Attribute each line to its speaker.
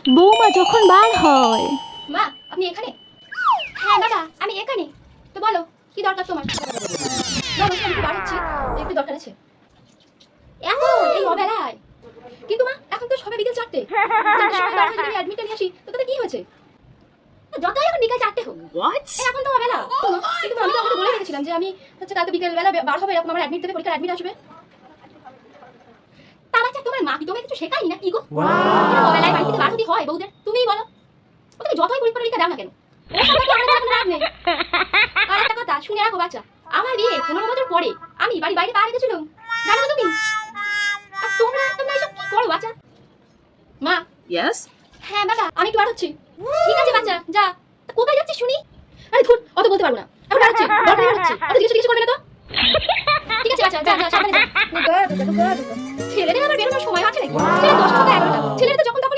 Speaker 1: বৌমা যখন বার হয়।
Speaker 2: মা আপনি এখানে? হ্যাঁ বাবা আমি এখানে। তো বলো কি দরকার তোমার? না বলছি আমি একটু বার হচ্ছি, একটু দরকার আছে। এখন এই অবেলায়? কিন্তু মা এখন তো সবে বিকেল 4টে। 4টার সময় বার হয়ে যদি আমি অ্যাডমিটটা নিয়ে আসি তো তাতে কি হয়েছে? যতই এখন বিকেল 4টে হোক, এখন তো অবেলা। কিন্তু আমি তো আমাকে বলে রেখেছিলাম যে আমি হচ্ছে কালকে বিকেল বেলা বার হবে, এরকম আমার অ্যাডমিট দেবে, পরীক্ষার অ্যাডমিট আসবে। তা বাচ্চা তোমার মা কি তোমাকে কিছু শেখায়নি না কি গো? অবেলায় বাড়ি থেকে বার হতে হয় বউদের, তুমিই বলো। ওকে যতই পরীক্ষা দাও না কেন, ওর সাথে তো আমাদের কোনো লাভ নেই। আর একটা কথা শুনে রাখো বাচ্চা, আমার বিয়ে 15 বছর পরে আমি বাড়ি বাইরে পা রেখেছিলাম, জানো তো তুমি? আর তোমরা এসব কি করো বাচ্চা? মা
Speaker 3: ইয়েস।
Speaker 2: হ্যাঁ বাবা আমি একটু বার হচ্ছি। ঠিক আছে বাচ্চা যা। তা কোথায় যাচ্ছিস শুনি? আরে ধুর অত বলতে পারবো না, আমি বার হচ্ছি, দরকার হচ্ছে, অত জিজ্ঞেস করবে না তো। ঠিক আছে বাচ্চা যা যা সামনে যা। ছেলেদের আবার বেরোনোর সময় আছে নাকি? ছেলে 10টা থেকে 11টা, ছেলেরা তো যখন তখন